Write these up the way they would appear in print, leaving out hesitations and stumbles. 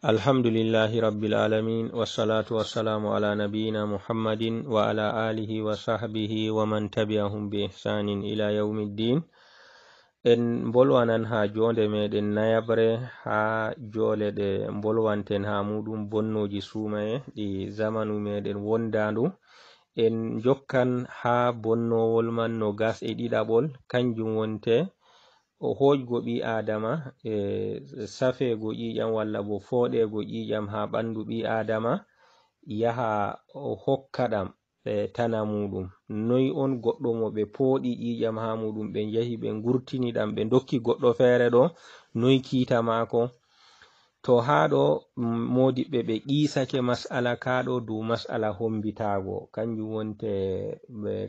Alhamdulillahi rabbil alamin wassalatu wassalamu ala nabiyyina Muhammadin wa ala alihi wa sahbihi wa man tabi'ahum bi ihsanin ila yawmiddin. En bolwanan ha jonde meɗen nayabre ha jole ɗe bolwanten ha muɗum bonnoji sumaye ɗi zamanu meɗen wondandu. En jokkan ha bonnowol man no gas e ɗiɗaɓol kanjum wonte o hojgo ɓi adama safego ƴiƴam walla bo foɗego ƴiƴam ha ɓandu ɓi adama yaha o hokka ɗam tana muɗum. Noi on goɗɗo mo ɓe pooɗi ƴiƴam ha muɗum ɓe jahi ɓe ngurtini ɗam ɓe dokki goɗɗo fere ɗo, noi kiita mako. To haɗo modiɓɓe ɓe qisake mas'ala kaɗo dow mas'ala hombitago, kanjum wonte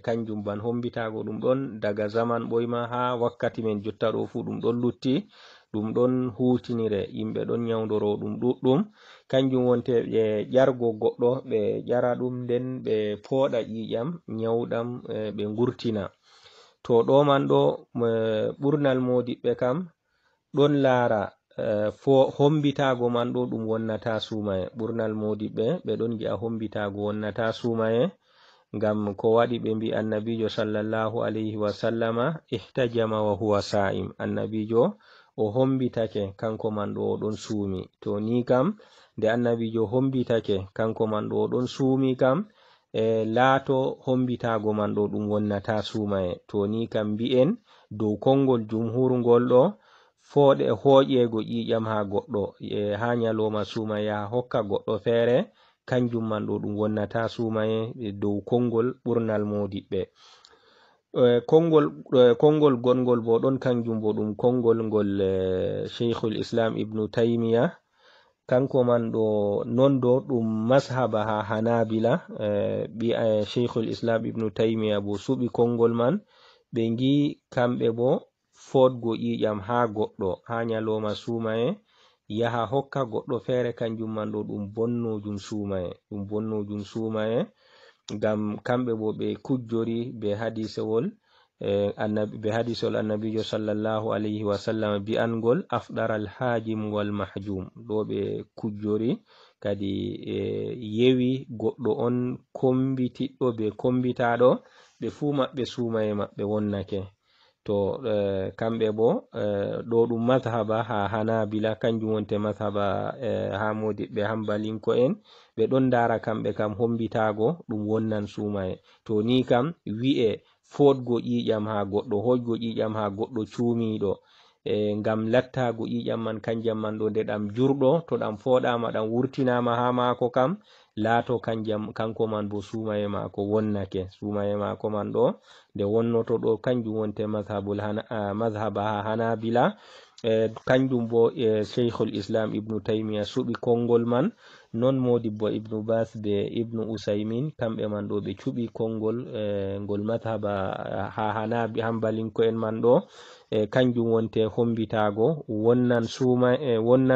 kanjum ban hombitago ɗum ɗon daga zaman ɓoyma ha wakkati men jotta ɗo fu ɗum ɗon lutti, ɗum ɗon hutinire, yimɓe ɗon nyawdoro ɗum ɗuɗɗum. Kanjum wonte ɓe ƴargo goɗɗo ɓe ƴara ɗum nden ɓe pooɗa ƴiƴam nyawɗam ɓe ngurtina. To ɗo man ɗo ɓurnal modiɓɓe kam ɗon laara hombitago man ɗo ɗum wonnata sumaye. Ɓurnal modiɓɓe ɓe ɗon gi'a hombitago wonnata sumaye, ngam ko waɗi ɓe mbi annabijo sallallahu alayhi wa sallama ihtajama wa huwa sa'im, annabijo o hombitake kanko man ɗo o ɗon suumi. To ni kam nde annabijo hombitake kanko man ɗo o ɗon suumi kam laato hombitago man ɗo ɗum wonnata sumaye. To ni kam mbi'en dow kongol jumhurngol ɗo fooɗe hoƴego ƴiƴam ha goɗɗo ha nyaloma sumaye yaha hokka goɗɗo fere, kanjum man ɗo ɗum wonnata sumaye dow kongol ɓurnal modiɓɓe. Kongol gongol bo ɗon kanjum bo ɗum kongol ngol Sheikhul Islam Ibn Taymiya, kanko man ɗo non do ɗum mashaba ha Hanabila. Sheikhul Islam Ibn Taymiya bo suɓi kongol man, ɓe ngi kamɓe bo fodgo ƴiƴam ha goɗɗo ha nyaloma sumaye yaha hokka goɗɗo fere, kanjum man ɗo ɗum bonnojum sumaye, ɗum bonnojum sumaye. Ngam kamɓe bo ɓe kujjori be hadisewol annabijo sallallahu alayhi wa sallam bi'angol afdaral hajim wal mahjum, ɗo ɓe kujjori kadi yewi goɗɗo on kombitiɗɗo be kombitaɗo ɓe fu maɓɓe sumaye maɓɓe wonnake. To kamɓe bo ɗo ɗum madhaba ha Hanabila, kanjum wonte madhaba ha modiɓɓe hambalinko en, ɓe ɗon dara kamɓe kam hombitago ɗum wonnan sumaye. To ni kam wi'e fodgo ƴiƴam ha goɗɗo, hojgo ƴiƴam ha goɗɗo cuumiɗo ngam lattago ƴiƴam man kanjam man ɗo nde ɗam jurɗo, to ɗam foɗama ɗam wurtinama ha mako kam laato kanko man bo sumaye mako wonnake. Sumaye mako man ɗo nde wonnoto ɗo kanjum wonte madhaba ha Hanabila. Kanjum bo Sheikhul Islam Ibn Taymiya suɓi kongol man, non modibbo Ibn Bas be Ibn Usaymin kamɓe man ɗo ɓe cuɓi kongol ngol madhaba ha hambalinko en man ɗo, kanjum wonte hombitago wonnan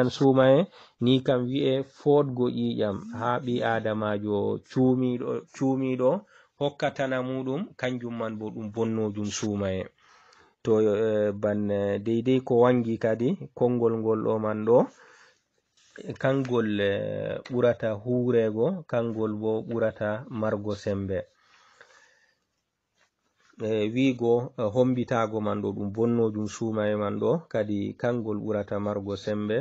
sumaye ni kam wi'e fodgo ƴiƴam ha ɓi adamajo cuumiɗo hokka tana muɗum, kanjum man bo ɗum bonnojum sumaye. To ban deidei ko wangi kadi kongol ngol ɗo man ɗo kangol ɓurata hurego, kangol bo ɓurata margo sembe. Wigo hombitago man ɗo ɗum bonnojum sumaye man ɗo kadi kangol ɓurata margo sembe,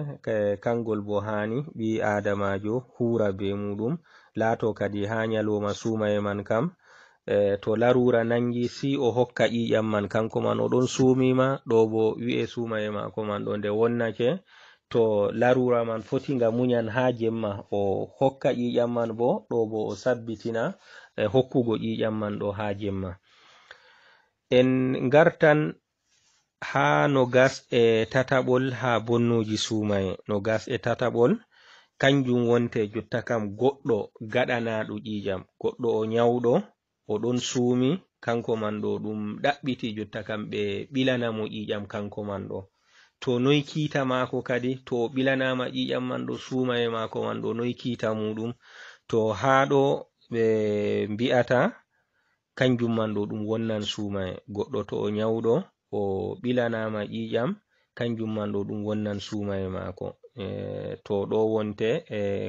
kangol bo hani ɓi adamajo hura be muɗum. Laato kadi ha nyaloma sumaye man kam to larura nangi si o hokka ƴiƴam man, kanko man o ɗon sumima ɗo bo wi'e sumaye mako man ɗo nde wonnake, to larura man foti nga munyan ha jemma o hokka ƴiƴam man bo ɗo bo o sabbitina hokkugo ƴiƴam man ɗo ha jemma. En gartan ha no gas tataɓol ha bonnoji sumaye. No gas tataɓol kanjum wonte jotta kam goɗɗo gaɗanaɗo ƴiƴam, goɗɗo o nyawɗo o ɗon suumi, kanko man ɗo ɗum ɗaɓɓiti jotta kam ɓe ɓilanamo ƴiƴam kanko man ɗo. To noy kiita mako kadi to o ɓilanama ƴiƴam man ɗo sumaye mako man ɗo noy kiita muɗum. To ha ɗo ɓe mbi'ata kanjum man ɗo ɗum wonnan sumaye. Goɗɗo to o nyawɗo o ɓilanama ƴiƴam, kanjum man ɗo ɗum wonnan sumaye mako. to ɗo wonte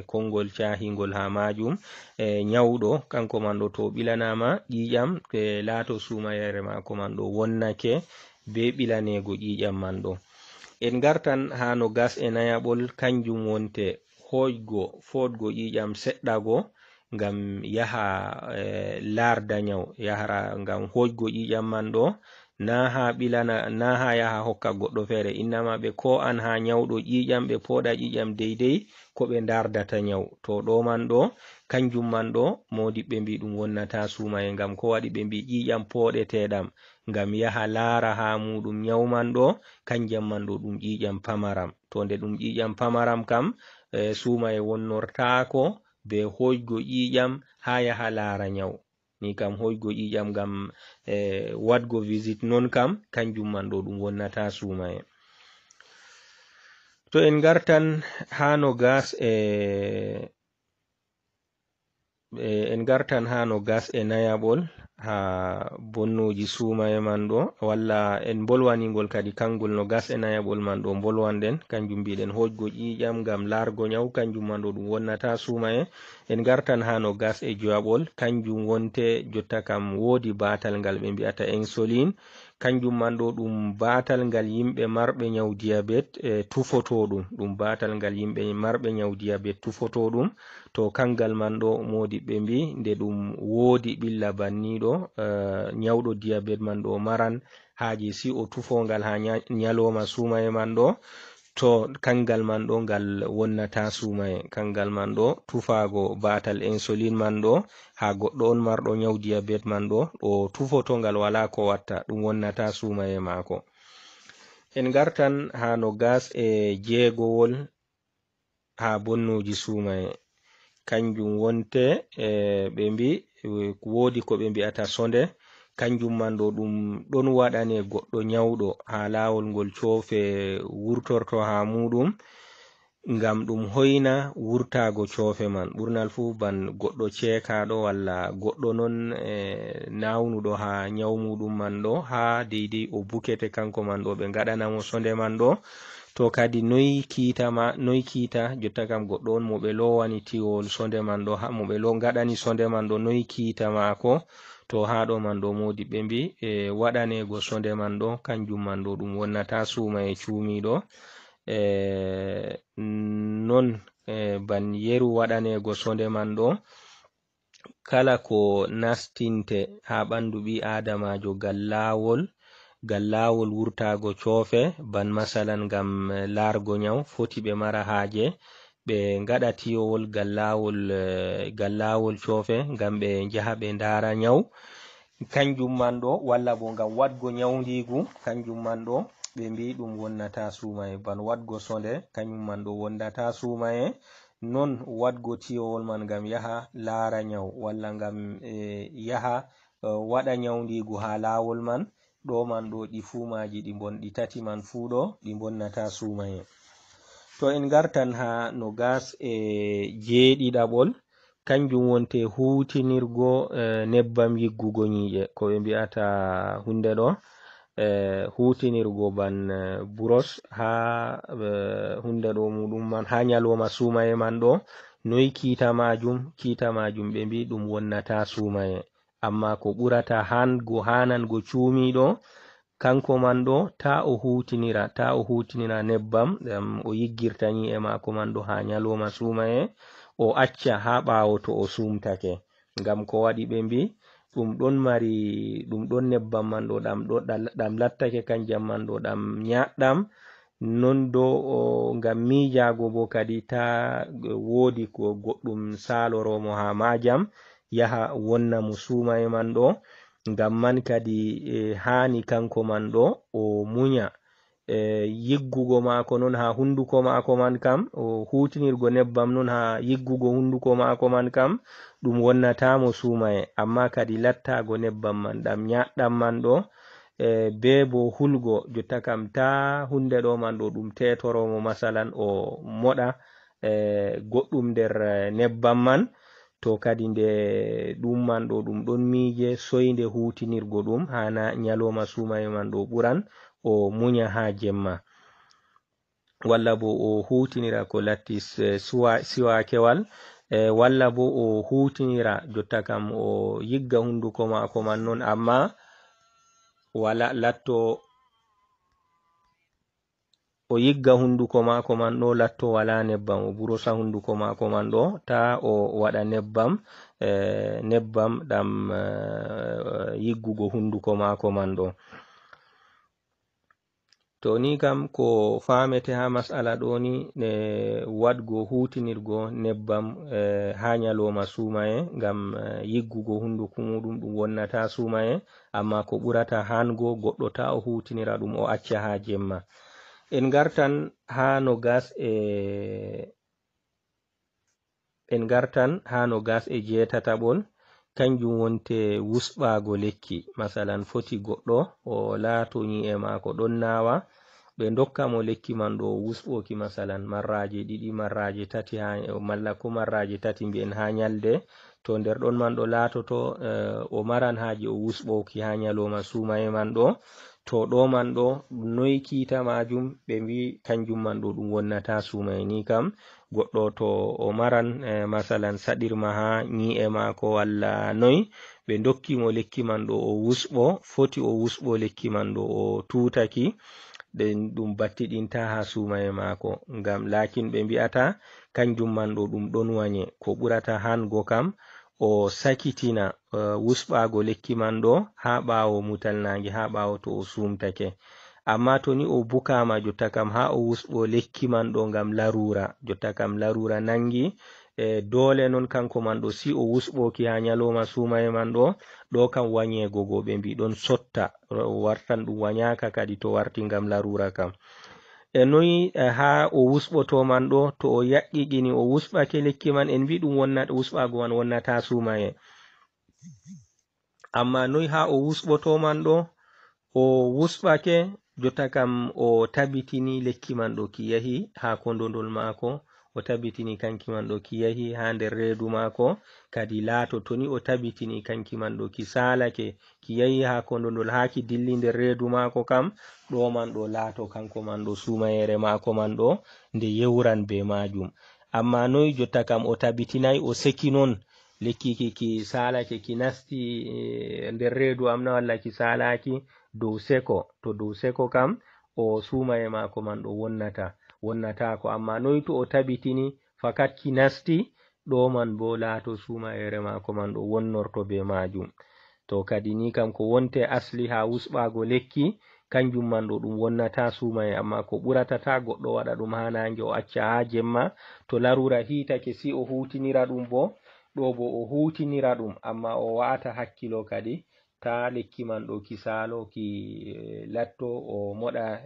konngol cahingol ha majum nyawɗo kanko man ɗo to ɓilanama ƴiƴam laato sumayere mako man ɗo wonnake be ɓilanego ƴiƴam man ɗo. En gartan ha no gas nayaɓol kanjum wonte foɗgo ƴiƴam seɗɗa go ngam yaha larda nyaw yahara ngam hoƴgo ƴiƴam man ɗo na ha yaha hokka goɗɗo feere, innama ɓe ko an ha nyawɗo ƴiƴam ɓe poɗa ƴiƴam deidei ko ɓe dardata nyaw. To ɗo man ɗo kanjum man ɗo modiɓɓe mbi ɗum wonnata sumaye, ngam ko waɗi ɓe mbi ƴiƴam poɗeteɗam ngam yaha laara ha muɗum nyaw man ɗo kanjam man ɗo ɗum ƴiƴam pamaram. To nde ɗum ƴiƴam pamaram kam sumaye wonnortako be hoƴgo ƴiƴam ha yaha laara nyaw. Ni kam hoƴgo ƴiƴam ngam wadgo visit non kam kanjum man ɗo ɗum wonnata sumaye. To en gartan ha no gas nayaɓol ha bonnoji sumaye man ɗo, walla en bolwanigol kadi kangol no gas nayaɓol man ɗo bolwanden kanjum mbiɗen hoƴgo ƴiƴam ngam largo nyaw kanjum man ɗo ɗum wonnata sumaye. En gartan ha no gas joyaɓol kanjum wonte jotta kam wodi batal ngal ɓe mbi'ata insulin, kanjum man ɗo ɗum batal ngal yimɓe marɓe nyaw diabete tufotoɗum, ɗum batal ngal yimɓe marɓe nyaw diabete tufotoɗum. To kangal man ɗo modiɓɓe mbi nde ɗum wodi ɓilla banniɗo nyawɗo diabete man ɗo maran haji si o tufongal ha nyaloma sumaye man ɗo, to kangal man ɗo ngal wonnata sumaye. Kangal man ɗo tufago batal insulin man ɗo ha goɗɗo on marɗo nyaw diabete man ɗo o tufoto ngal wala ko watta, ɗum wonnata sumaye mako. En gartan ha no gas jeegowol ha bonnoji sumaye, kanjum wonte ɓe mbi wodi ko ɓe mbi'ata sonde, kanjum man ɗo ɗum ɗon waɗane goɗɗo nyawɗo ha lawol ngol cofe wurtorto ha muɗum ngam ɗum hoyna wurtago cofe man. Ɓurnal fu ban goɗɗo cekaɗo walla goɗɗo non nawnuɗo ha nyaw muɗum man ɗo ha deidei o bukete kanko man ɗo ɓe ngaɗanamo sonde man ɗo. To kadi noyi kiita jotta kam goɗɗo on mo ɓe lowani tiwol sonde man ɗo, mo ɓe ngaɗani sonde man ɗo noyi kiita mako, to ha ɗo man ɗo modi ɓe mbi waɗanego sonde man ɗo kanjum man ɗo ɗum wonnata sumaye cuumiɗo. Non ban yeru waɗanego sonde man ɗo kala ko nastinte ha ɓandu ɓi adamajo gal lawol wurtago cofe, ban masalan ngam largo nyaw foti ɓe mara haje ɓe ngaɗa tiyowol gal lawol cofe ngam ɓe jaha ɓe ndara nyaw kanjum man ɗo, walla bo ngam wadgo nyawndigu kanjum man ɗo ɓe mbi ɗum wonnata sumaye. Ban wadgo sonde kanjum man ɗo wonnata sumaye, non wadgo tiyowol man ngam yaha laara nyaw walla ngam yaha waɗa nyawndigu ha lawol man, ɗo man ɗo ɗi fumaji ɗi tati man fu ɗo ɗi bonnata sumaye. To en gartan ha no gas jeeɗiɗaɓol, kanjum wonte hutinirgo nebbam yiggugo nyi'e ko ɓe mbi'ata hunde ɗo hutinirgo ban buros ha hunde ɗo muɗum man ha nyaloma sumaye man ɗo, noyi kiita majum ɓe mbi ɗum wonnata sumaye. Amma ko ɓurata hanango cuumiɗo kanko man ɗo ta o hutinira nebbam o yiggirta nyi'e mako man ɗo ha nyaloma sumaye, o acca ha ɓawo to o sumtake. Ngam ko waɗi ɓe mbi ɗum ɗon nebbam man ɗo ɗam lattake kanjam man ɗo ɗam nyaɗɗam, non do ngam miijago bo kadi ta wodi ko goɗɗum saloromo ha majam yaha wonna mo sumaye man ɗo. Ngam man kadi hani kanko man ɗo o munya yiggugo mako non ha hunduko mako man kam, o hutinirgo nebbam non ha yiggugo hunduko mako man kam ɗum wonnata mo sumaye. Amma kadi lattago nebbam man ɗam nyaɗɗam man ɗo be bo hulgo jotta kam ta hunde ɗo man ɗo ɗum tetoromo masalan o moɗa goɗɗum nder nebbam man, to kadi nde ɗum man ɗo ɗum ɗon miije soinde hutinirgo ɗum hana nyaloma sumaye man ɗo ɓuran o munya ha jemma. walla bo o hutinira ko latti siwakewal walla bo o hutinira jotta kam o yigga hunduko mako man non amma wala latto o yigga hunduko mako man ɗo latto wala nebbam o burosa hunduko mako man ɗo ta o waɗa nebbam ɗam yiggugo hunduko mako man ɗo. To ni kam ko famete ha masala ɗo ni wadgo hutinirgo nebbam ha nyaloma sumaye ngam yiggugo hunduko muɗum ɗum wonnata sumaye, amma ko ɓurata hango goɗɗo ta o hutinira ɗum o acca ha jemma. En gartan ha no gas e jetataɓol kanjum wonte wusɓago lekki. Masalan foti goɗɗo o laato nyi'e mako ɗon nawa ɓe dokka mo lekki man ɗo wusɓoki masalan marraje 2 marraje 3 ha malla ko marraje 3 mbi'en ha nyalde, to nder ɗon man ɗo latoto o maran haje o wusɓoki ha nyaloma sumaye man ɗo, to ɗo man ɗo noy kita majum ɓe mbi kanjum man ɗo ɗum wonnata sumaye. Ni kam goɗɗo to o maran masalan saɗirma ha nyi'e mako walla noy ɓe dokki mo lekki man ɗo o wusɓo, foti o wusɓo lekki man ɗo o tutaki den ɗum battiɗinta ha sumaye mako, ngam lakin ɓe mbi'ata kanjum man ɗo ɗum ɗon wanye. Ko ɓurata hango kam o sakitina wusɓago lekki man ɗo ha ɓawo mutal nange, ha ɓawo to o sumtake. Amma to ni o bukama jotta kam ha o wusɓo lekki man ɗo ngam larura, jotta kam larura nangi dole non kanko man ɗo si o wusɓoki ha nyaloma sumaye man ɗo kam wanyego go ɓe mbi ɗon sotta, wartan ɗum wanyaka kadi to warti ngam larura kam. Noyi ha o wusɓoto man ɗo to o yaƙiƙini o wusɓake lekki man en mbi ɗum wonnata wusɓago man wonnata sumaye, amma noyi ha o wusɓoto man ɗo o wusɓake jotta kam o tabitini lekki man ɗo ki yahi ha kondodol mako, o tabitini kanki man ɗo ki yahi ha nder redu mako, kadi laato to ni o tabitini kanki man ɗo ki salake ki yahi ha kondodol ha ki dilli nder redu mako kam, ɗo man ɗo laato kanko man ɗo sumayere mako man ɗo nde yewran be majum. Amma noyi jotta kam o tabitinai o seki non lekki ki salake ki nasti nder redu amna walla ki salaki dow seko, to dow seko kam o sumaye mako man ɗo wonnata ko, amma noyi to o tabitini fakat ki nasti ɗo man bo laato sumayere mako man ɗo wonnorto be majum. To kadi ni kam ko wonte asli ha wusɓago lekki kanjum man ɗo ɗum wonnata sumaye, amma ko ɓurata ta goɗɗo waɗa ɗum ha nange o acca ha jemma, to larura hitake si o hutinira ɗum bo ɗo bo o hutinira ɗum, amma o wata hakkilo kadi ta lekki man ɗo ki salo ki latto o moɗa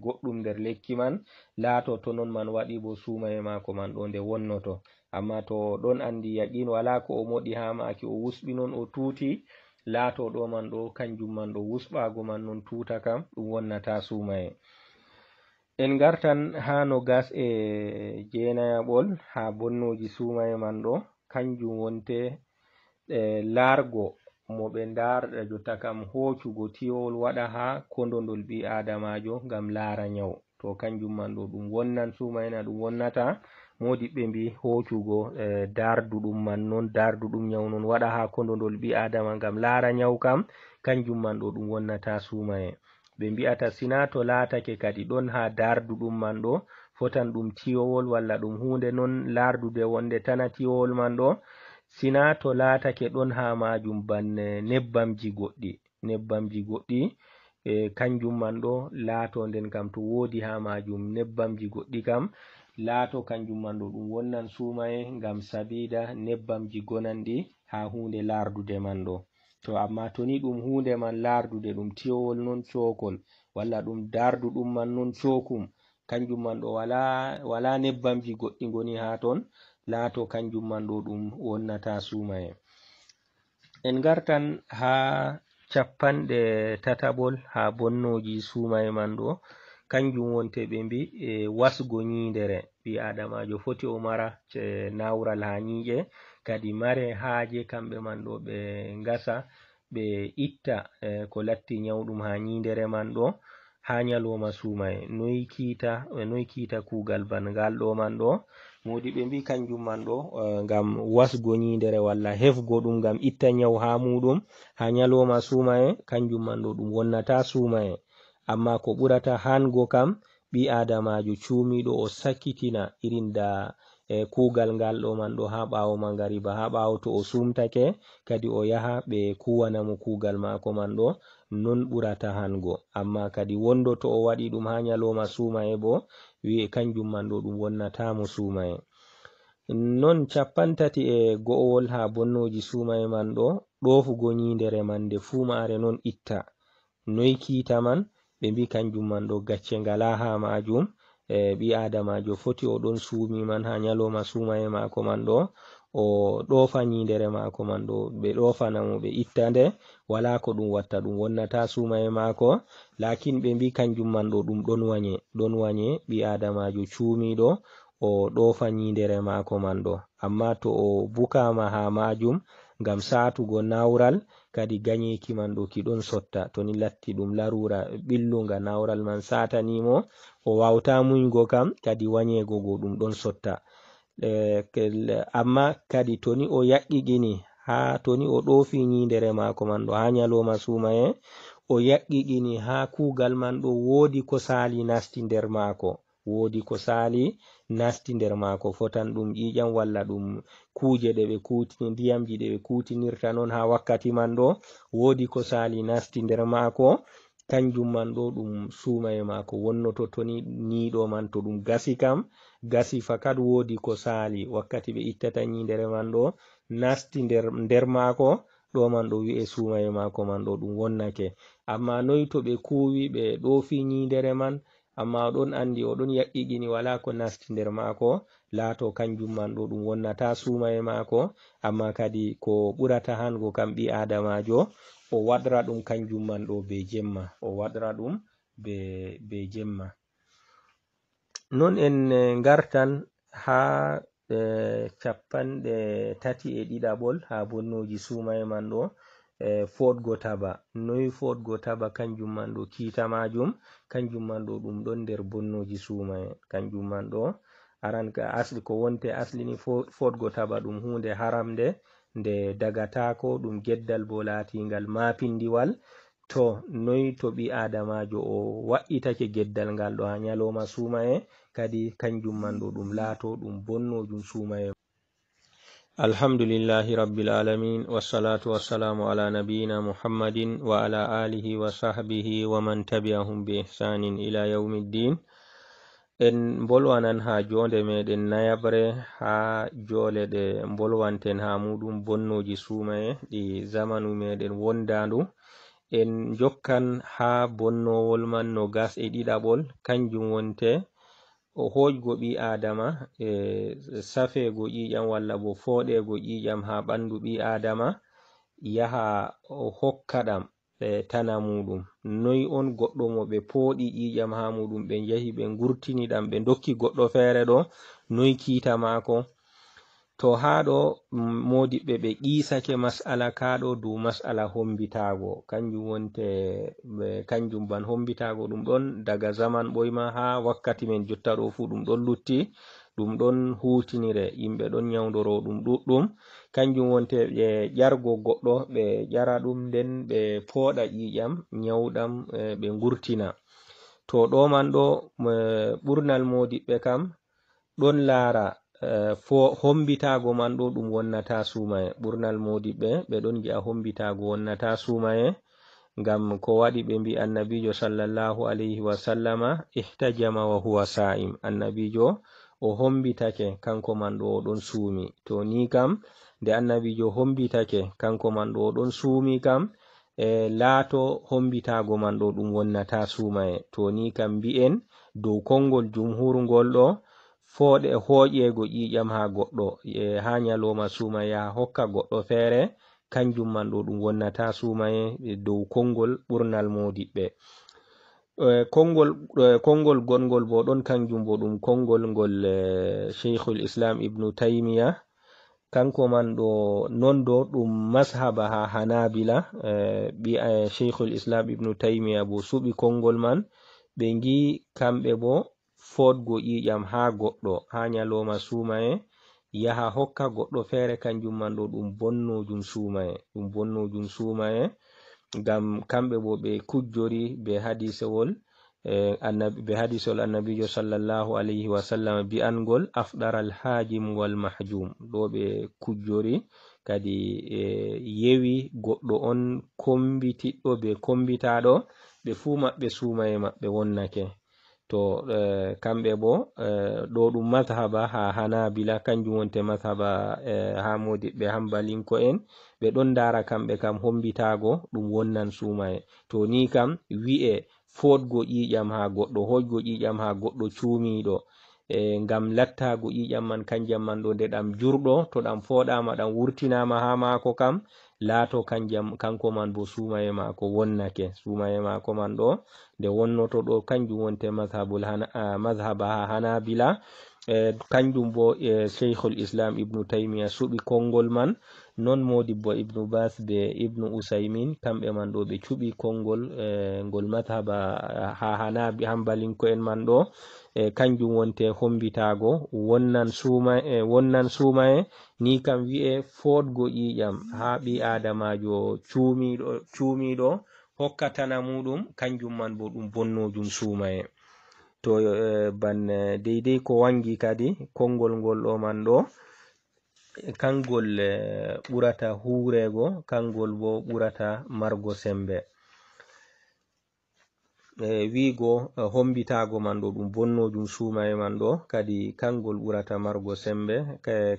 goɗɗum nder lekki man, laato to non man waɗi bo sumaye mako man ɗo nde wonnoto. Amma to ɗon andi yaqin wala ko o moɗi ha maki o wusɓi non o tuti, laato ɗo man ɗo kanjum man ɗo wusɓago man non tuta kam ɗum wonnata sumaye. En gartan ha no gas e jeenayaɓol ha bonnoji sumaye man ɗo kanjum wonte largo mo ɓe darɗa jotta kam hocugo tiyowol waɗa ha kondodol ɓi adamajo ngam lara nyau, to kanjum man ɗo ɗum wonnan sumayena ɗum wonnata. Modiɓɓe mbi hocugo darduɗum man non, darduɗum nyau non waɗa ha kondodol ɓi adama ngam lara nyau kam kanjum man ɗo ɗum wonnata sumaye. Ɓe mbi'ata sina to latake kadi ɗon ha darduɗum man ɗo fotan ɗum tiyowol walla ɗum hunde non lardude wonde tana tiyowol man ɗo, sina to latake ɗon ha majum banne nebbamji goɗɗi kanjum man ɗo laato nden kam to wodi ha majum nebbamji goɗɗi kam laato kanjum man ɗo ɗum wonnan sumaye ngam sabida nebbamji gonanɗi ha hunde lardude man ɗo. To amma to ni ɗum hunde man lardude ɗum tiyowol non cokol walla ɗum darduɗum man non cokum, kanjum man ɗo wala nebbamji goɗɗi goni ha ton, laato kanjum man ɗo ɗum wonnata sumaye. En gartan ha cappanɗe tataɓol ha bonnoji sumaye man ɗo kanjum wonte ɓe mbi wasgo nyindere. Ɓi adamajo foti o mara nawral ha nyi'e, kadi mare haje kamɓe man ɗo ɓe ngasa ɓe itta ko latti nyawɗum ha nyindere man ɗo, ha nyaloma sumaye noy kiita kugal bangal ɗo man ɗo modi ɓe mbi kanjum man ɗo ngam wasgo nyindere walla hefgo ɗum ngam itta nyaw ha muɗum ha nyaloma sumaye kanjum man ɗo ɗum wonnata sumaye amma ko ɓurata hango kam ɓi adamajo cuumiɗo o sakkitina irin da kugal ngal ɗo man ɗo ha ɓawo mangariba ha ɓawo to o sumtake kadi o yaha ɓe kuwana mo kugal mako man ɗo non ɓurata hango amma kadi wondo to o waɗi ɗum ha nyaloma sumaye bo wi'e kanjum man ɗo ɗum wonnata mo sumaye non 34 ha bonnoji sumaye man ɗo ɗofugo nyindere man nde fumare non itta noy kiita man ɓe mbi kanjum man ɗo gacce ngala ha majum ɓi adamajo foti o ɗon suumi man ha nyaloma sumaye mako man ɗo o ɗofa nyindere mako man ɗo ɓe ɗofanamo ɓe itta nde wala ko ɗum watta ɗum wonnata sumaye mako lakin ɓe mbi kanjum man ɗo ɗum ɗon wanye ɓi adamajo cuumiɗo o ɗofa nyindere mako man ɗo amma to o bukama ha majum ngam satugo nawral kadi ganyeki man ɗo ki ɗon sotta to ni latti ɗum larura ɓillunga nawral man satanimo o wawta muñgo kam kadi wanyego go ɗum ɗon sotta amma kadi to ni o yaqqigini ha to ni o ɗofi nyindere mako man ɗo ha nyaloma sumaye o yaqqigini ha kugal man ɗo wodi ko sali nasti nder mako fotan ɗum ƴiƴam walla ɗum kuje ɗe ɓe kutini ndiyamji ɗe ɓe kutinirta non ha wakkati man ɗo wodi ko sali nasti nder mako kanjum man ɗo ɗum sumaye mako wonnoto to ni ɗo man to ɗum gasi fakat wodi ko sali wakkati ɓe ittata nyindere man ɗo nasti nder mako ɗo man ɗo wi'e sumaye mako man ɗo ɗum wonnake amma noy to ɓe kuwi ɓe ɗofi nyindere man amma oɗon andi oɗon yaqqigini wala ko nasti nder mako laato kanjum man ɗo ɗum wonnata sumaye mako amma kadi ko ɓurata hango kam ɓi adamajo o waɗra ɗum kanjum man ɗo be jemma non en gartan ha 32 ha bonnoji sumaye man ɗo fodgo taba noy fodgo taba kanjum man ɗo kiita majum kanjum man ɗo ɗum ɗon nder bonnoji sumaye kanjum man ɗo aran ka asli ko wonte asli ni fodgo taba ɗum hunde haramde nde dagatako ɗum geddal bo latingal mapindiwal to noy to ɓi adamajo o wa'itake geddal ngal ɗo ha nyaloma sumaye kadi kanjum man ɗo ɗum laato ɗum bonnojum sumaye alhamdulillahi rabbil alamin wassalatu wassalamu ala nabiyyina muhammadin wa ala alihi wa sahbihi wa man tabi'ahum bi ihsanin ila yawmiddin en bolwanan ha jonde meɗen nayabre ha jole ɗe bolwanten ha muɗum bonnoji sumaye ɗi zamanu meɗen wondandu en jokkan ha bonnowol man no gas e ɗiɗaɓol kanjum wonte o hojgo ɓi adama safego ƴiƴam walla bo foɗego ƴiƴam ha ɓandu ɓi adama yaha o hokka ɗam tana muɗum noy on goɗɗo mo ɓe pooɗi ƴiƴam ha muɗum ɓe jahi ɓe ngurtini ɗam ɓe dokki goɗɗo feere ɗo noy kiita mako to ha ɗo modiɓɓe ɓe qisake mas'ala kaɗo dow mas'ala hombitago kanjum wonte kanjum ban hombitago ɗum ɗon daga zaman ɓoyma ha wakkati men jotta ɗo fu ɗum ɗon lutti ɗum ɗon hutinire yimɓe ɗon nyawdoro ɗum ɗuɗɗum kanjum wonte ɓe ƴargo goɗɗo ɓe ƴara ɗum nden ɓe pooɗa ƴiƴam nyawɗam ɓe ngurtina to ɗo man ɗo ɓurnal modiɓɓe kam ɗon laara hombitago man ɗo ɗum wonnata sumaye ɓurnal modiɓɓe ɓe ɗon gi'a hombitago wonnata sumaye ngam ko waɗi ɓe mbi annabijo sallallahu alayhi wa sallama ihtajama wa huwa sa'im annabijo o hombitake kanko man ɗo ɗon suumi to ni kam nde annabijo hombitake kanko man ɗo ɗon suumi kam laato hombitago man ɗo ɗum wonnata sumaye to ni kam mbi'en dow kongol jumhurngol ɗo fooɗe hoƴego ƴiƴam ha goɗɗo ha nyaloma sumaye ha hokka goɗɗo feere kanjum man ɗo ɗum wonnata sumaye dow kongol ɓurnal modiɓɓe kongol gongol bo ɗon kanjum bo ɗum kongol ngol Sheikhul Islam Ibn Taymiyyah kanko man ɗo non do ɗum mashaba ha Hanabila Sheikhul Islam Ibn Taymiyyah bo suɓi kongol man ɓe ngi kamɓe bo fodgo ƴiƴam ha goɗɗo ha nyaloma sumaye yaha hokka goɗɗo feere kanjum man ɗo ɗum bonnojum sumaye ngam kamɓe bo ɓe kujjori be hadisewol annabijo sallallahu alayhi wa sallam bi'angol afdaral hajim wal mahjum ɗo ɓe kujjori kadi yewi goɗɗo on kombitiɗɗo be kombitaɗo ɓe fu maɓɓe sumaye maɓɓe wonnake to kamɓe bo ɗo ɗum mazhaba ha hanabila kanjum wonte mazhaba ha modiɓɓe hambalinko en ɓe ɗon dara kamɓe kam hombitago ɗum wonnan sumaye to ni kam wi'e fodgo ƴiƴam ha goɗɗo hojgo ƴiƴam ha goɗɗo cuumiɗo ngam lattago ƴiƴam man kanjam man ɗo nde ɗam jurɗo to ɗam foɗama ɗam wurtinama ha mako kam laato kanko man bo sumaye mako wonnake sumaye mako man ɗo nde wonnoto ɗo kanjum wonte mazhaba ha hanabila kanjum bo sheikhul islam ibnu taymiya suɓi kongol man non modibbo ibnu bas be ibnu usaymin kamɓe man ɗo ɓe cuɓi kongol ngol mazhaba ha hambalinko en man ɗo kanjum wonte hombitago wonnan sumaye ni kam wi'e fodgo ƴiƴam ha ɓi adamajo cuumiɗo hokkatana muɗum kanjum man bo ɗum bonnojum sumaye to ban deidei ko wangi kadi kongol ngol ɗo man ɗo kangol ɓurata hurego kangol bo ɓurata margo sembe wiigo hombitago man ɗo ɗum bonnojum sumaye man ɗo kadi kangol ɓurata margo sembe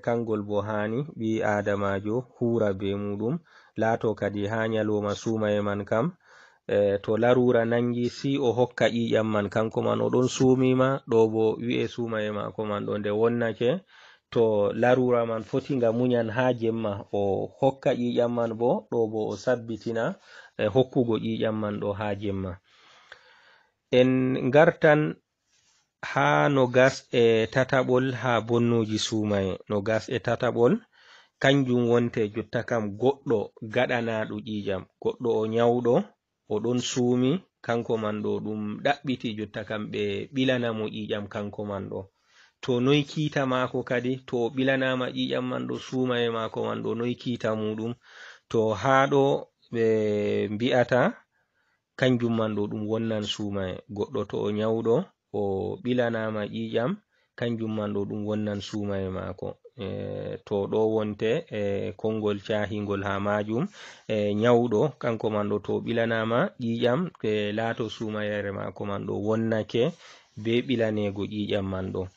kangol bo hani ɓi adamajo hura be muɗum laato kadi ha nyaloma sumaye man kam to larura nangi si o hokka ƴiƴam man kanko man o ɗon sumima ɗo bo wi'e sumaye mako man ɗo nde wonnake to larura man foti nga munyan ha jemma o hokka ƴiƴam man bo ɗo bo o sabbitina hokkugo ƴiƴam man ɗo ha jemma en gartan ha no gas tataɓol ha bonnoji sumaye no gas tataɓol kanjum wonte jotta kam goɗɗo gaɗanaɗo ƴiƴam goɗɗo o nyawɗo o ɗon suumi kanko man ɗo ɗum ɗaɓɓiti jotta kam ɓe ɓilanamo ƴiƴam kanko man ɗo to noy kiita mako kadi to o ɓilanama ƴiƴam man ɗo sumaye mako man ɗo noy kiita muɗum to ha ɗo ɓe mbi'ata kanjum man ɗo ɗum wonnan sumaye goɗɗo to o nyawɗo o ɓilanama ƴiƴam kanjum man ɗo ɗum wonnan sumaye mako to ɗo wonte kongol cahingol ha majum nyawɗo kanko man ɗo to ɓilanama ƴiƴam laato sumayere mako man ɗo wonnake be ɓilanego ƴiƴam man ɗo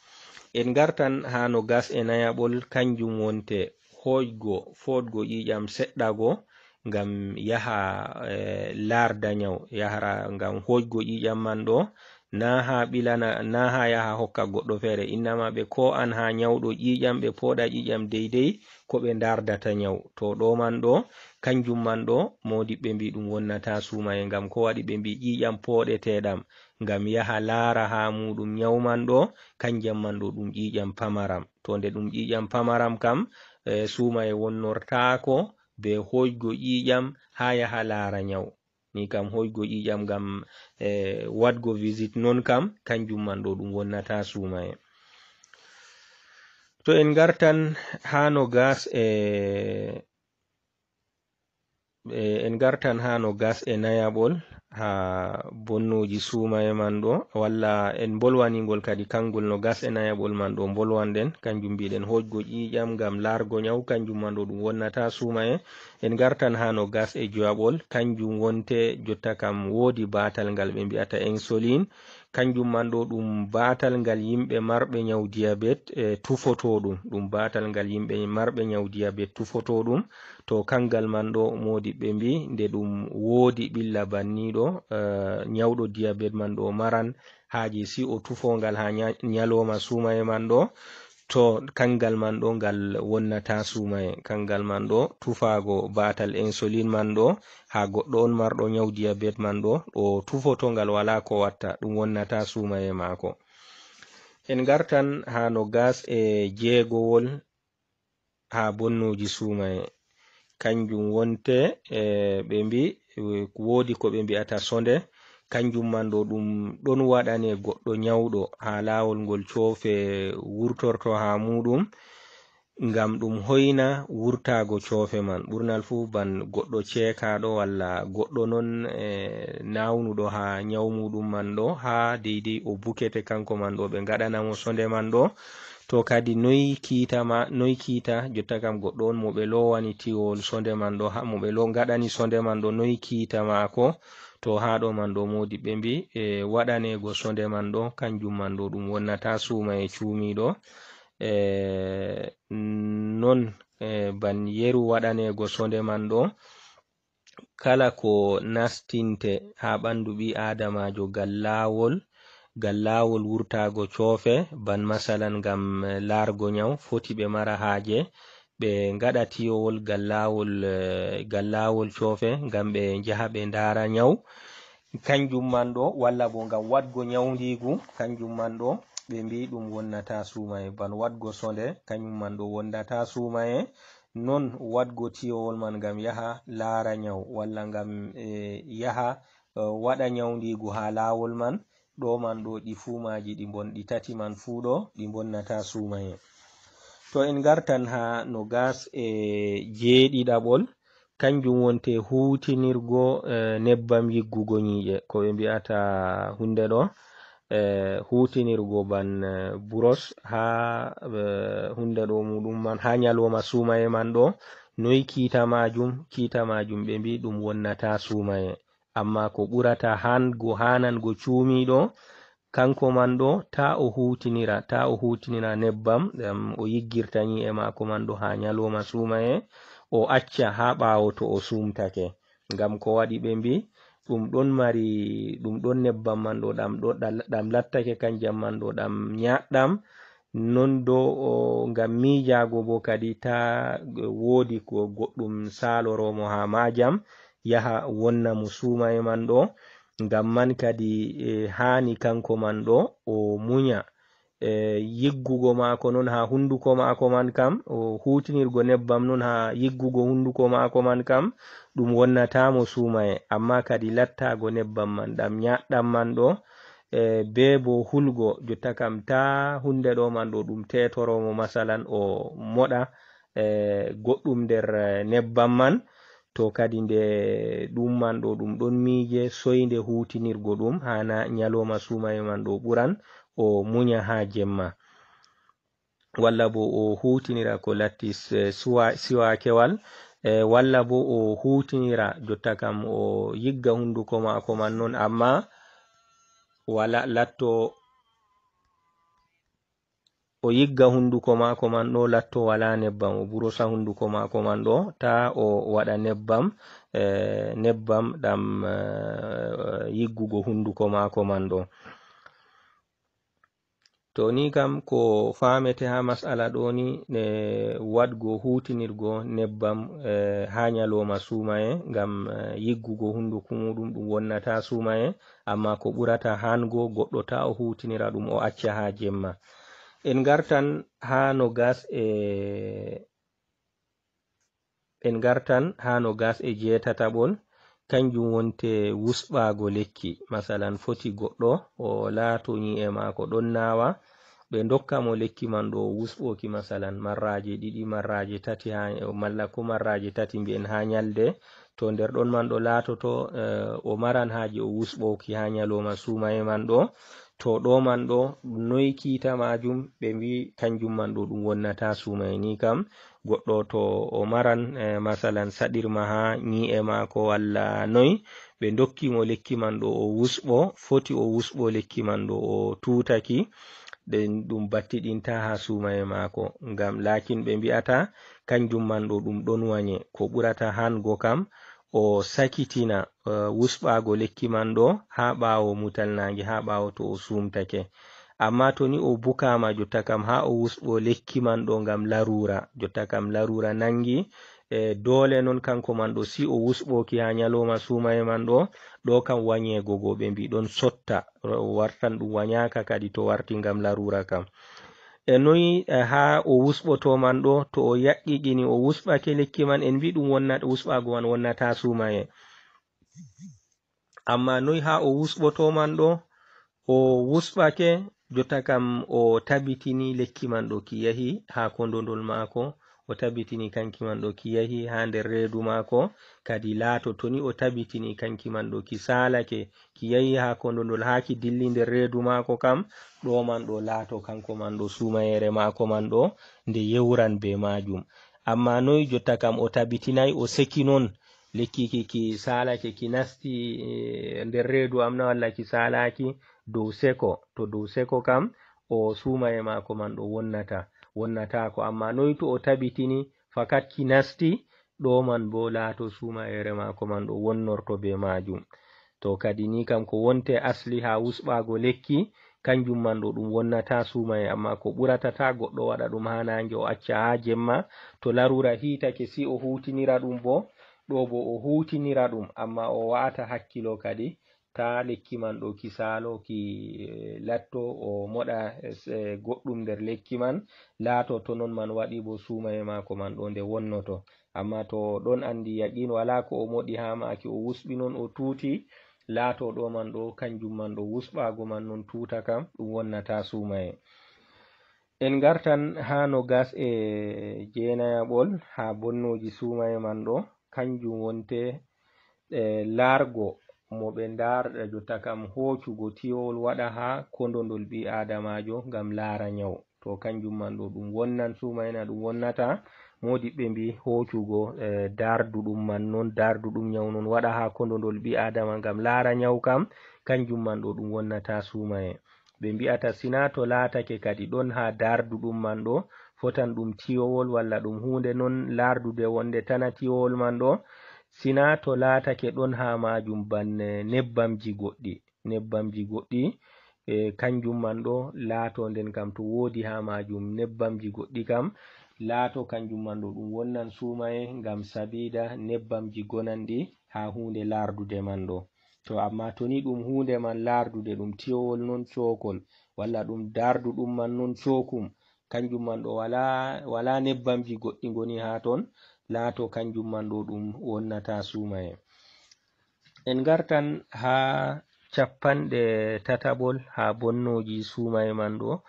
en gartan ha no gas nayaɓol kanjum wonte fodgo ƴiƴam seɗɗago ngam yaha larda nyaw yahara ngam hojgo ƴiƴam man ɗo na ha yaha hokka goɗɗo feere innama ɓe ko an ha nyawɗo ƴiƴam ɓe poɗa ƴiƴam deidei ko ɓe dardata nyaw to ɗo man ɗo kanjum man ɗo modiɓɓe mbi ɗum wonnata sumaye ngam ko waɗi ɓe mbi ƴiƴam poɗeteɗam ngam yaha laara ha muɗum nyaw man ɗo kanjam man ɗo ɗum ƴiƴam pamaram to nde ɗum ƴiƴam pamaram kam sumaye wonnortako be hojgo ƴiƴam ha yaha laara nyaw ni kam hojgo ƴiƴam ngam wadgo visit non kam kanjum man ɗo ɗum wonnata sumaye to en gartan ha no gas nayaɓol ha bonnoji sumaye man ɗo walla en bolwaningol kadi kangol no gas nayaɓol man ɗo bolwanden kanjum mbiɗen hojgo ƴiƴam ngam largo nyaw kanjum man ɗo ɗum wonnata sumaye en gartan ha no gas joyaɓol kanjum wonte jotta kam wodi batal ngal ɓe mbi'ata insulin kanjum man ɗo ɗum batal ngal yimɓe marɓe nyaw diabete tufotoɗum ɗum batal ngal yimɓe marɓe nyaw diabete tufotoɗum to kangal man ɗo modiɓɓe mbi nde ɗum woodi ɓilla banniɗo nyawɗo diabete man ɗo maran haaji si o tufongal ha nyaloma sumaye man ɗo to kangal man ɗo ngal wonnata sumaye kangal man ɗo tufago batal insulin man ɗo ha goɗɗo on marɗo nyaw diabete man ɗo o tufoto ngal wala ko watta ɗum wonnata sumaye mako en gartan ha no gas jeegowol ha bonnoji sumaye kanjum wonte ɓe mbi woodi ko ɓe mbi'ata sonde kanjum man ɗo ɗum ɗon waɗane goɗɗo nyawɗo ha lawol ngol cofe wurtorto ha muɗum ngam ɗum hoyna wurtago cofe man. ɓurnal fu ban goɗɗo cekaɗo walla goɗɗo non nawnuɗo ha nyaw muɗum man ɗo ha deidei o bukete kanko man ɗo ɓe ngaɗanamo sonde man ɗo. To kadi noy kiita jotta kam goɗɗo on mo ɓe lowani tiwol sonde man ɗo, mo ɓe ngaɗani sonde man ɗo noy kiita mako. To ha ɗo man ɗo modi ɓe mbi waɗanego sonde man ɗo kanjum man ɗo ɗum wonnata suma e cuumiɗo. Non ban yeru waɗanego sonde man ɗo kala ko nastinte ha ɓandu ɓi adamajo gal lawol wurtago cofe, ban masalan ngam largo nyaw, foti ɓe mara haje ɓe ngaɗa tiyowol gal lawol cofe ngam ɓe njaha ɓe ndara nyaw kanjum man ɗo, walla bo ngam wadgo nyawndigu kanjum man ɗo ɓe mbi ɗum wonnata sumaye. ban wadgo sonde kanjum man ɗo wonnata sumaye. Non wadgo tiyowol man ngam yaha lara nyaw walla ngam yaha waɗa nyawndigu ha lawol man, ɗo man ɗo ɗi fumaji ɗi tati man fu ɗo ɗi bonnata sumaye. To en gartan ha no gas jeeɗiɗaɓol, kanjum wonte hutinirgo nebbam yiggugo nyi'e ko ɓe mbi'ata hunde ɗo hutinirgo ban buros ha hunde ɗo muɗum man ha nyaloma sumaye man ɗo. Noy kiita majum ɓe mbi ɗum wonnata sumaye, amma ko ɓurata hanango cuumiɗo kanko man ɗo ta o hutinira nebbam ɗam o yiggirta nyi'e mako man ɗo ha nyaloma sumaye, o acca ha ɓawo to o sumtake. Ngam ko waɗi ɓe mbi ɗum ɗon nebbam man ɗo ɗam lattake kanjam man ɗo ɗam nyaɗɗam, non do ngam miijago bo kadi ta wodi ko goɗɗum saloromo ha majam yaha wonna mo sumaye man ɗo. Ngam man kadi hani kanko man ɗo o munya yiggugo mako non ha hunduko mako man kam, o hutinirgo nebbam non ha yiggugo hunduko mako man kam ɗum wonnatamo sumaye, amma kadi lattago nebbam man ɗam nyaɗɗam man ɗo be bo hulgo jotta kam ta hunde ɗo man ɗo ɗum tetoromo masalan o moɗa goɗɗum nder nebbam man. To kadi nde ɗum man ɗo ɗum ɗon miije soinde hutinirgo ɗum hana nyaloma sumaye man ɗo ɓuran o munya ha jemma, walla bo o hutinira ko latti siwakewal, walla bo o hutinira jotta kam o yigga hunduko mako man non, amma wala latto o yigga hunduko mako man ɗo latto wala nebbam, o burosa hunduko mako man ɗo ta o waɗa nebbam ɗam yiggugo hunduko mako man ɗo. To ni kam ko famete ha masala ɗo ni wadgo hutinirgo nebbam ha nyaloma sumaye ngam yiggugo hunduko muɗum ɗum wonnata sumaye, amma ko ɓurata hango goɗɗo ta o hutinira ɗum o acca ha jemma. En gartan ha no gas e jeetataɓol, kanjum wonte wusɓago lekki. Masalan foti goɗɗo o laato nyi'e mako ɗon nawa, ɓe dokka mo lekki man ɗo wusɓoki masalan marraje 2 marraje 3 malla ko marraje 3 mbi'en ha nyalde. To nder ɗon man ɗo latoto o maran haje o wusɓoki ha nyaloma sumaye man ɗo. To ɗo man ɗo noy kiita majum ɓe mbi kanjum man ɗo ɗum wonnata sumaye. Ni kam goɗɗo to o maran masalan saɗirma ha nyi'e mako walla noy, ɓe dokki mo lekki man ɗo o wusɓo, foti o wusɓo lekki man ɗo o tutaki den ɗum battiɗinta ha sumaye mako. Ngam lakin ɓe mbi'ata kanjum man ɗo ɗum ɗon wanye, ko ɓurata hango kam o sakitina wusɓago lekki man ɗo ha ɓawo mutal nange, ha ɓawo to o sumtake. Amma to ni o bukama jotta kam ha o wusɓo lekki man ɗo ngam larura, jotta kam larura nangi dole non kanko man ɗo si o wusɓoki ha nyaloma sumaye man ɗo kam wanyego go ɓe mbi ɗon sotta, wartan ɗum wanyaka kadi to warti ngam larura kam. Noyi ha o wusɓoto man ɗo, to o yaƙiƙini o wusɓake lekki man, en mbi ɗum wusɓago man wonnata sumaye. amma noy ha o wusɓoto man ɗo o wusɓake jotta kam o tabitini lekki man ɗo ki yahi ha kondondol mako o tabitini kanki man ɗo ki yahi ha nder reedu mako kadi laato toni o tabitini kanki man ɗo ki salake ki yahi ha kondondol ha ki dilli nder reedu mako kam ɗo man ɗo laato kanko man ɗo sumayere mako man ɗo nde yewran be majum. Amma noy jotta kam o tabitinai o seki non lekki ki salake ki nasti nder reedu am na walla ki salaki dow seko, to dow seko kam o sumaye mako man ɗo wonnata ko, amma noy to o tabitini fakat ki nasti ɗo man bo laato sumayere mako man ɗo wonnorto be majum. To kadi ni kam ko wonte asli ha wusɓago lekki kanjum man ɗo ɗum wonnata sumaye, amma ko ɓurata ta goɗɗo waɗa ɗum ha nange o acca ha jemma to larura hitake si o hutinira ɗum bo ɗo bo o hutinira ɗum, amma o wa'ata hakkilo kadi ta lekki man ɗo ki salo ki latto o moɗa goɗɗum nder lekki man laato to non man waɗi bo sumaye mako man ɗo nde wonnoto. Amma to ɗon andi yaqin wala ko o moɗi ha maki o wusɓi non o tuti laato ɗo man ɗo kanjum man ɗo wusɓago man non tuta kam ɗum wonnata sumaye. En gartan ha no gas jeenayaɓol ha bonnoji sumaye man ɗo kanjum wonte largo mo ɓe ndarɗa jotta kam hocugo tiyowol waɗa ha kondondol ɓi adamajo ngam laara nyawu, to kanjum man ɗo ɗum wonnan sumayena ɗum wonnata. Modiɓɓe mbi hocugo darduɗum man non darduɗum nyawu non waɗa ha kondondol ɓi adama ngam laara nyawu kam kanjum man ɗo ɗum wonnata sumaye. Ɓe mbi'ata sina to laatake kadi ɗon ha darduɗum man ɗo fotan ɗum tiyowol walla ɗum hunde non lardude wonde tana tiyowol man ɗo, sina to laatake ɗon ha majum banne nebbamji goɗɗi kanjum man ɗo laato nden kam to wodi ha majum nebbamji goɗɗi kam laato kanjum man ɗo ɗum wonnan sumaye ngam sabida nebbamji gonanɗi ha hunde lardude man ɗo. To amma to ni ɗum hunde man lardude ɗum tiyowol non cokol walla ɗum darduɗum man non cokum kanjum man ɗo wala nebbamji goɗɗi ngoni ha ton laato kanjum man ɗo ɗum wonnata sumaye. En gartan ha cappanɗe tataɓol ha bonnoji sumaye man ɗo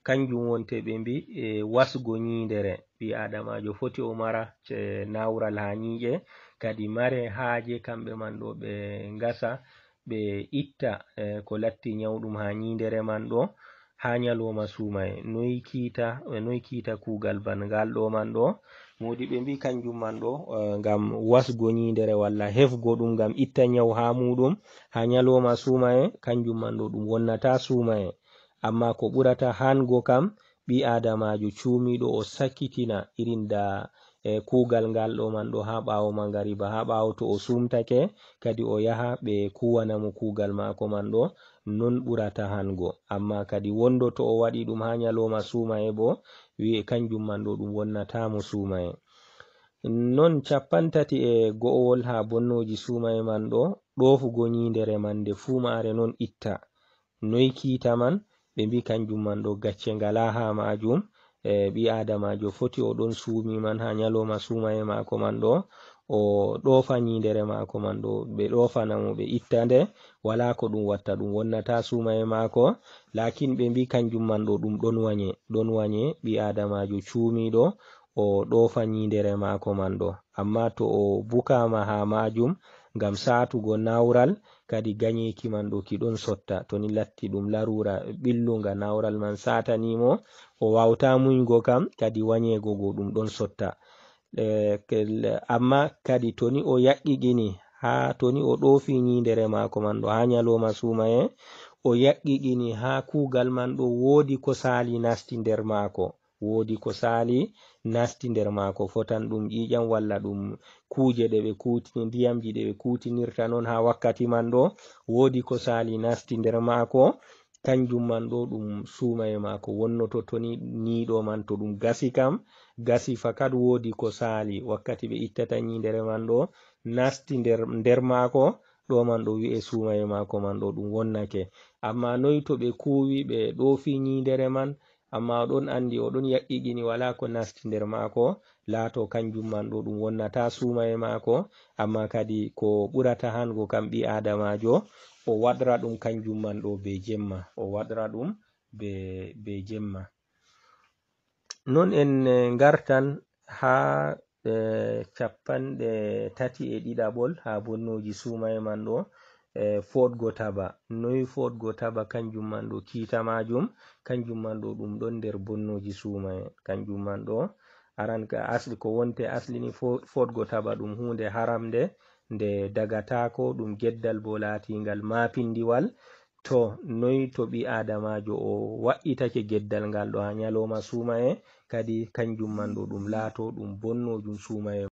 kanjum wonte ɓe mbi wasgo nyindere. Ɓi adamajo foti o mara nawral ha nyi'e kadi mare haaje kamɓe man ɗo ɓe ngasa ɓe itta ko latti nyawɗum ha nyindere man ɗo ha nyaloma sumaye. Noy kiita kugal bangal ɗo man ɗo modi ɓe mbi kanjum man ɗo ngam wasgo nyindere walla hefgo ɗum ngam itta nyawu ha muɗum ha nyaloma sumaye kanjum man ɗo ɗum wonnata sumaye. Amma ko ɓurata hango kam ɓi adamajo cuumiɗo o sakkitina irin da kugal ngal ɗo man ɗo ha ɓawo mangariba ha ɓawo to o sumtake kadi o yaha ɓe kuwana mo kugal mako man ɗo non ɓurata hango. Amma kadi wondo to o waɗi ɗum ha nyaloma sumaye bo wi'e kanjum man ɗo ɗum wonnata mo sumaye. Non cappantati go'owol ha bonnoji sumaye man ɗo ɗofugo nyindere man nde fumare non itta. Noy kiita man ɓe mbi kanjum man ɗo gacce ngala ha majum ɓi adamajo foti o ɗon sumi man ha nyaloma sumaye mako man ɗo o ɗofa nyindere mako man ɗo ɓe ɗofanamo ɓe itta nde wala ko ɗum watta ɗum wonnata sumaye mako, lakin ɓe mbi kanjum man ɗo ɗum ɗon wanye ɓi adamajo cuumiɗo o ɗofa nyindere mako man ɗo. Amma to o bukama ha majum ngam satugo nawral kadi ganyeki man ɗo ki ɗon sotta, to ni latti ɗum larura ɓillunga nawral man satanimo o wawta muñgo kam kadi wanyego go ɗum ɗon sotta. Amma kadi to ni o yaƙiƙini ha to ni o ɗofi nyindere mako man ɗo ha nyaloma sumaye o yaƙiƙini ha kugal man ɗo wodi ko sali nasti nder mako fotan ɗum ƴiƴam walla ɗum kuje ɗe ɓe kutini ndiyamji ɗe ɓe kutinirta non ha wakkati man ɗo wodi ko sali nasti nder mako kanjum man ɗo ɗum sumaye mako wonnoto to ni ɗo man to ɗum gasi kam gasi fakat wodi ko sali wakkati ɓe ittata nyindere man ɗo nasti nder mako ɗo man ɗo wi'e sumaye mako man ɗo ɗum wonnake. Amma noy to ɓe kuwi ɓe ɗofi nyindere man amma oɗon andi oɗon yaqiqini wala ko nasti nder maako laato kanjum man ɗo ɗum wonnata sumaye maako, amma kadi ko ɓurata hango kam ɓi adamajo o waɗra ɗum kanjum man ɗo be jemma, o waɗra ɗum be jemma. Non en gartan ha 32 ha bonnoji sumaye man ɗo. Fodgo taba, noyi fodgo taba kanjum man ɗo kita majum, kanjum man ɗo ɗum ɗon nder bonnoji sumaye. Kanjum man ɗo aran ka asli ko wonte asli ni fodgo taba ɗum hunde haramde nde dagatako, ɗum geddal bo latingal mapindiwal. To noyi to ɓi adamajo o wa'itake geddal ngal ɗo ha nyaloma sumaye, kadi kanjum man ɗo ɗum laato ɗum bonnojum sumaye